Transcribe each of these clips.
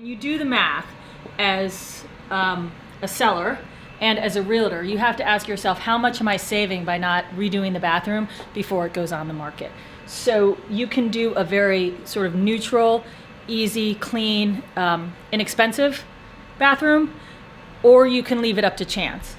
When you do the math as a seller and as a realtor, you have to ask yourself, how much am I saving by not redoing the bathroom before it goes on the market? So you can do a very sort of neutral, easy, clean, inexpensive bathroom, or you can leave it up to chance.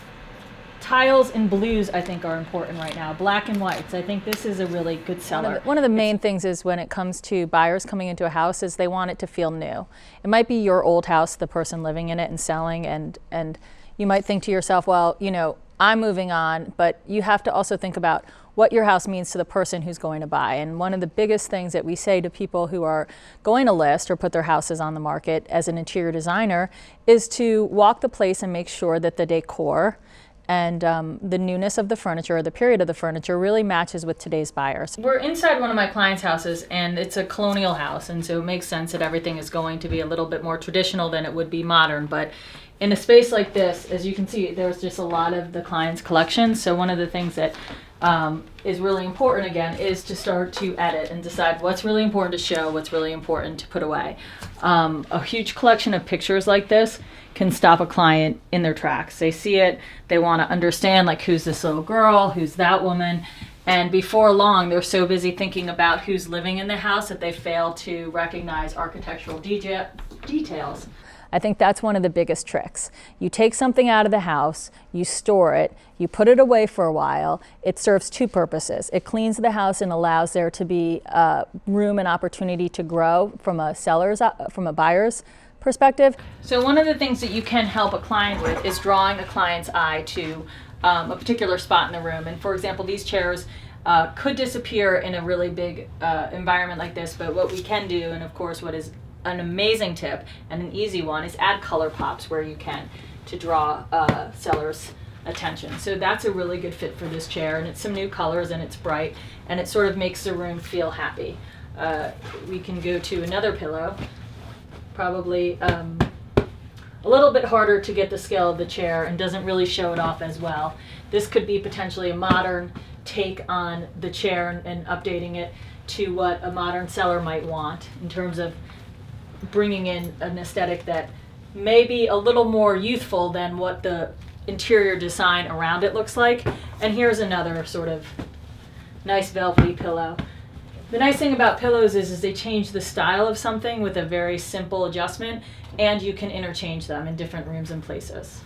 Tiles and blues, I think, are important right now. Black and whites. I think this is a really good seller. One of the main things is when it comes to buyers coming into a house is they want it to feel new. It might be your old house, the person living in it and selling, and you might think to yourself, well, you know, I'm moving on, but you have to also think about what your house means to the person who's going to buy. And one of the biggest things that we say to people who are going to list or put their houses on the market as an interior designer is to walk the place and make sure that the decor and the newness of the furniture, or the period of the furniture, really matches with today's buyers. We're inside one of my clients' houses, and it's a colonial house, and so it makes sense that everything is going to be a little bit more traditional than it would be modern. But in a space like this, as you can see, there's just a lot of the client's collection. So one of the things that is really important, again, is to start to edit and decide what's really important to show, what's really important to put away. A huge collection of pictures like this can stop a client in their tracks. They see it, they want to understand, like, who's this little girl, who's that woman, and before long they're so busy thinking about who's living in the house that they fail to recognize architectural details. I think that's one of the biggest tricks. You take something out of the house, you store it, you put it away for a while. It serves two purposes. It cleans the house and allows there to be room and opportunity to grow from a buyer's perspective. So one of the things that you can help a client with is drawing a client's eye to a particular spot in the room. And for example, these chairs could disappear in a really big environment like this, but what we can do, and of course what is an amazing tip and an easy one, is add color pops where you can to draw sellers' attention. So that's a really good fit for this chair, and it's some new colors and it's bright and it sort of makes the room feel happy. We can go to another pillow, probably a little bit harder to get the scale of the chair and doesn't really show it off as well. This could be potentially a modern take on the chair and updating it to what a modern seller might want in terms of bringing in an aesthetic that may be a little more youthful than what the interior design around it looks like. And here's another sort of nice velvety pillow. The nice thing about pillows is they change the style of something with a very simple adjustment, and you can interchange them in different rooms and places.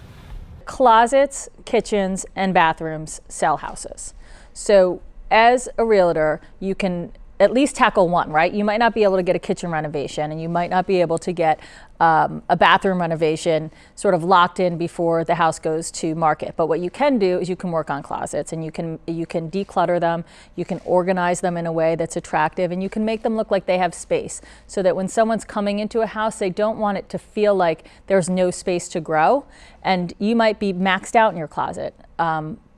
Closets, kitchens, and bathrooms sell houses. So as a realtor, you can at least tackle one, right? You might not be able to get a kitchen renovation, and you might not be able to get a bathroom renovation sort of locked in before the house goes to market. But what you can do is you can work on closets, and you can declutter them, you can organize them in a way that's attractive, and you can make them look like they have space, so that when someone's coming into a house, they don't want it to feel like there's no space to grow. And you might be maxed out in your closet.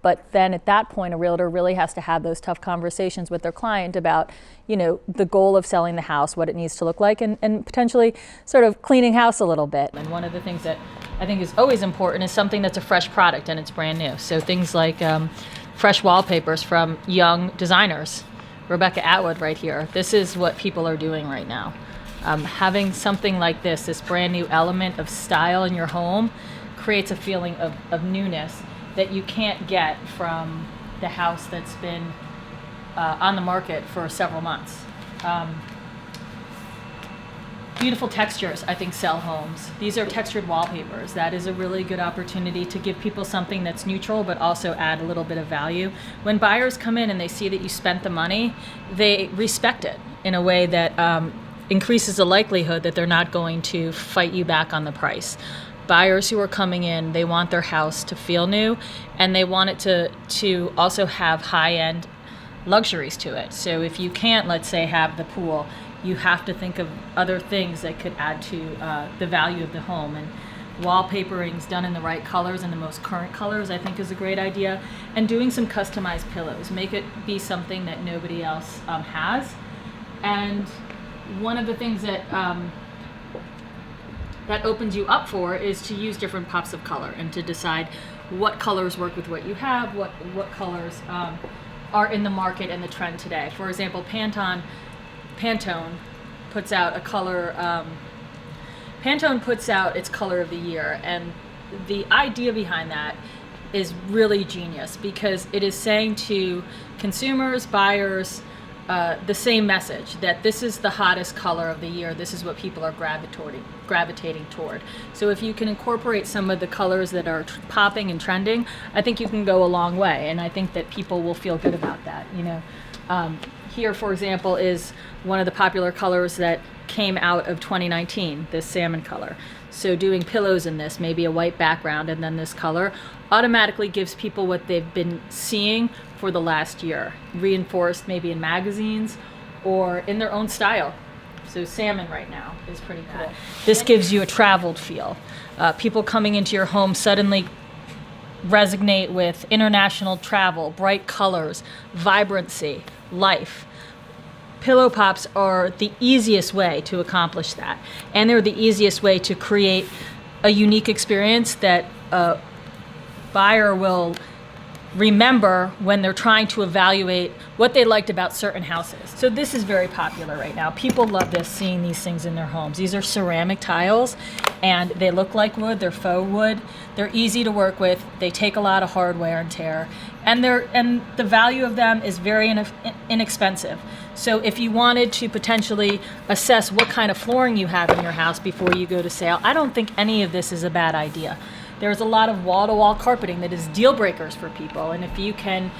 But then at that point, a realtor really has to have those tough conversations with their client about, you know, the goal of selling the house, what it needs to look like, and potentially sort of cleaning house a little bit. And one of the things that I think is always important is something that's a fresh product and it's brand new. So things like fresh wallpapers from young designers. Rebecca Atwood right here. This is what people are doing right now. Having something like this brand new element of style in your home creates a feeling of newness that you can't get from the house that's been on the market for several months. Beautiful textures, I think, sell homes. These are textured wallpapers. That is a really good opportunity to give people something that's neutral but also add a little bit of value. When buyers come in and they see that you spent the money, they respect it in a way that increases the likelihood that they're not going to fight you back on the price. Buyers who are coming in, they want their house to feel new, and they want it to also have high-end luxuries to it. So if you can't, let's say, have the pool, you have to think of other things that could add to the value of the home. And wallpapering's done in the right colors and the most current colors, I think, is a great idea. And doing some customized pillows, make it be something that nobody else has. And one of the things that opens you up for is to use different pops of color and to decide what colors work with what you have, what colors are in the market and the trend today. For example, Pantone puts out a color Pantone puts out its color of the year, and the idea behind that is really genius because it is saying to consumers, buyers, the same message, that this is the hottest color of the year. This is what people are gravitating toward. So if you can incorporate some of the colors that are popping and trending, I think you can go a long way, and I think that people will feel good about that. Here, for example, is one of the popular colors that came out of 2019, this salmon color. So doing pillows in this, maybe a white background and then this color, automatically gives people what they've been seeing for the last year, reinforced maybe in magazines or in their own style. So salmon right now is pretty cool. This gives you a traveled feel. People coming into your home suddenly resonate with international travel, bright colors, vibrancy, life. Pillow pops are the easiest way to accomplish that, and they're the easiest way to create a unique experience that a buyer will remember when they're trying to evaluate what they liked about certain houses. So this is very popular right now. People love this, seeing these things in their homes. These are ceramic tiles, and they look like wood. They're faux wood. They're easy to work with. They take a lot of hard wear and tear, and the value of them is very inexpensive. So if you wanted to potentially assess what kind of flooring you have in your house before you go to sale, I don't think any of this is a bad idea. There's a lot of wall-to-wall carpeting that is deal breakers for people, and if you can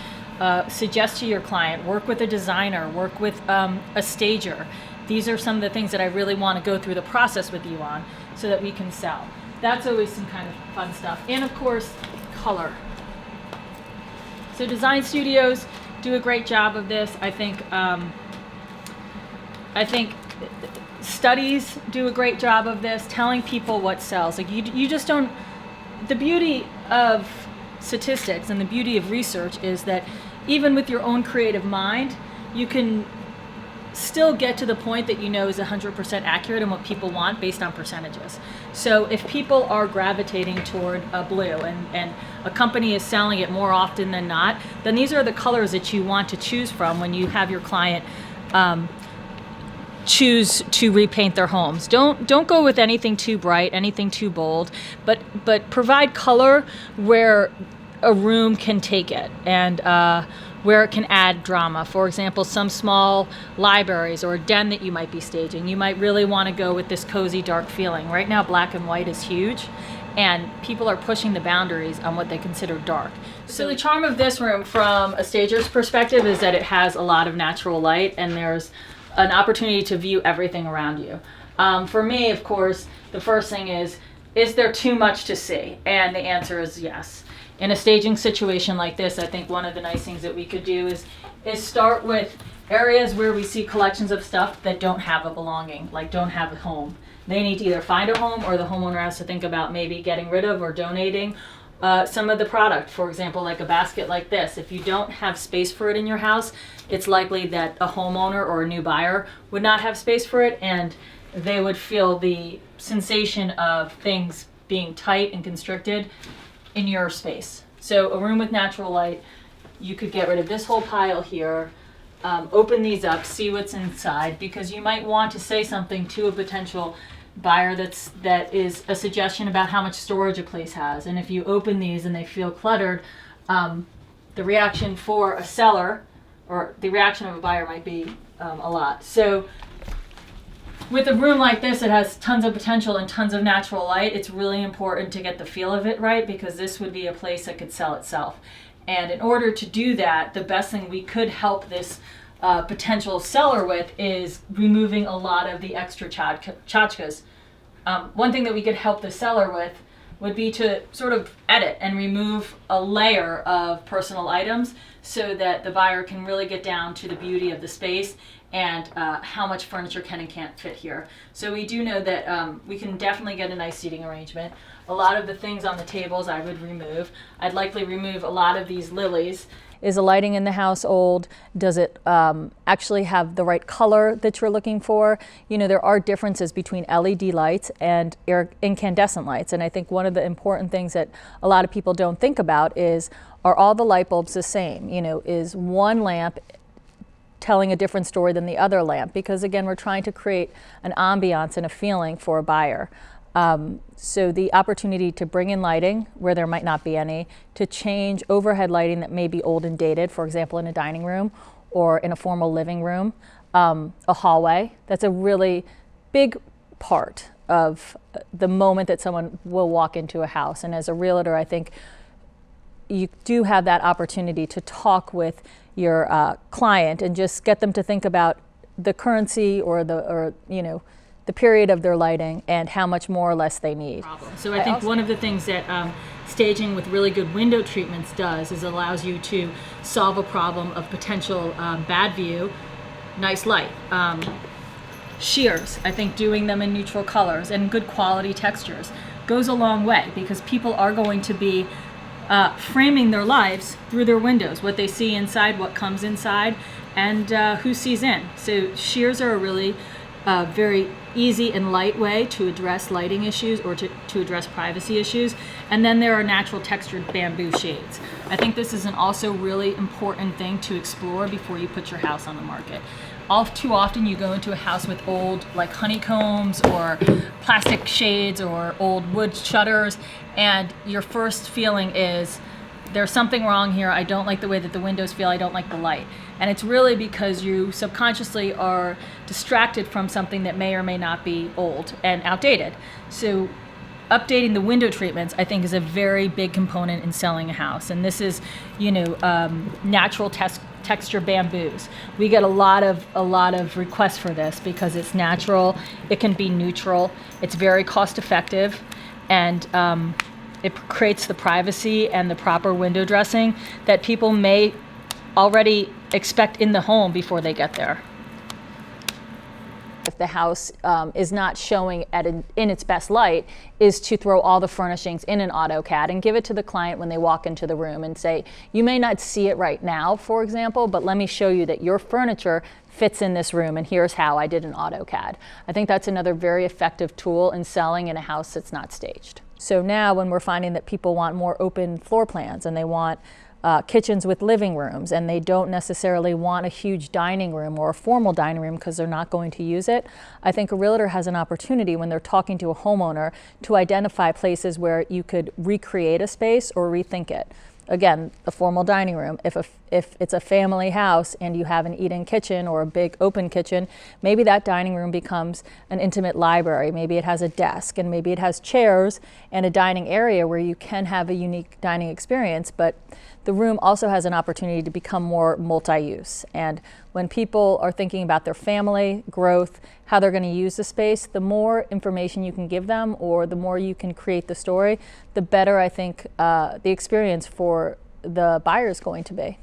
suggest to your client, work with a designer, work with a stager, these are some of the things that I really want to go through the process with you on so that we can sell. That's always some kind of fun stuff. And of course, color. So design studios do a great job of this. I think studies do a great job of this, telling people what sells. Like you just don't. The beauty of statistics and the beauty of research is that even with your own creative mind, you can still get to the point that you know is 100% accurate in what people want based on percentages. So if people are gravitating toward a blue and a company is selling it more often than not, then these are the colors that you want to choose from when you have your client choose to repaint their homes. Don't go with anything too bright, anything too bold, but provide color where a room can take it and where it can add drama. For example, some small libraries or a den that you might be staging, you might really want to go with this cozy dark feeling. Right now, black and white is huge, and people are pushing the boundaries on what they consider dark. So the charm of this room from a stager's perspective is that it has a lot of natural light, and there's an opportunity to view everything around you. For me, of course, the first thing is there too much to see? And the answer is yes. In a staging situation like this, I think one of the nice things that we could do is start with areas where we see collections of stuff that don't have a belonging, like don't have a home. They need to either find a home, or the homeowner has to think about maybe getting rid of or donating some of the product. For example, like a basket like this. If you don't have space for it in your house, it's likely that a homeowner or a new buyer would not have space for it, and they would feel the sensation of things being tight and constricted in your space. So a room with natural light, you could get rid of this whole pile here, open these up, see what's inside, because you might want to say something to a potential buyer that is a suggestion about how much storage a place has. And if you open these and they feel cluttered, the reaction for a seller or the reaction of a buyer might be a lot. So with a room like this, it has tons of potential and tons of natural light. It's really important to get the feel of it right, because this would be a place that could sell itself. And in order to do that, the best thing we could help this potential seller with is removing a lot of the extra tchotchkes. One thing that we could help the seller with would be to sort of edit and remove a layer of personal items so that the buyer can really get down to the beauty of the space and how much furniture can and can't fit here. So we do know that we can definitely get a nice seating arrangement. A lot of the things on the tables I would remove. I'd likely remove a lot of these lilies. Is the lighting in the house old? Does it actually have the right color that you're looking for? You know, there are differences between LED lights and incandescent lights. And I think one of the important things that a lot of people don't think about is, are all the light bulbs the same? You know, is one lamp telling a different story than the other lamp, because again, we're trying to create an ambiance and a feeling for a buyer. So the opportunity to bring in lighting where there might not be any, to change overhead lighting that may be old and dated, for example, in a dining room or in a formal living room, a hallway. That's a really big part of the moment that someone will walk into a house. And as a realtor, I think you do have that opportunity to talk with your client and just get them to think about the currency or the period of their lighting and how much more or less they need. So I think one of the things that staging with really good window treatments does is allows you to solve a problem of potential bad view, nice light. Shears, I think doing them in neutral colors and good quality textures goes a long way, because people are going to be framing their lives through their windows, what they see inside, what comes inside, and who sees in. So shears are a really very easy and light way to address lighting issues or to address privacy issues. And then there are natural textured bamboo shades. I think this is an also really important thing to explore before you put your house on the market. All too often you go into a house with old like honeycombs or plastic shades or old wood shutters, and your first feeling is there's something wrong here. I don't like the way that the windows feel. I don't like the light. And it's really because you subconsciously are distracted from something that may or may not be old and outdated. So updating the window treatments, I think, is a very big component in selling a house. And this is, natural texture bamboos. We get a lot of requests for this because it's natural, it can be neutral, it's very cost effective, and it creates the privacy and the proper window dressing that people may already expect in the home before they get there. If the house is not showing in its best light, is to throw all the furnishings in an AutoCAD and give it to the client when they walk into the room and say, you may not see it right now, for example, but let me show you that your furniture fits in this room, and here's how I did an AutoCAD. I think that's another very effective tool in selling in a house that's not staged. So now when we're finding that people want more open floor plans and they want kitchens with living rooms, and they don't necessarily want a huge dining room or a formal dining room because they're not going to use it, I think a realtor has an opportunity when they're talking to a homeowner to identify places where you could recreate a space or rethink it. Again, a formal dining room, if it's a family house and you have an eat-in kitchen or a big open kitchen, maybe that dining room becomes an intimate library. Maybe it has a desk, and maybe it has chairs and a dining area where you can have a unique dining experience, but the room also has an opportunity to become more multi-use. And when people are thinking about their family, growth, how they're going to use the space, the more information you can give them or the more you can create the story, the better I think the experience for the buyer is going to be.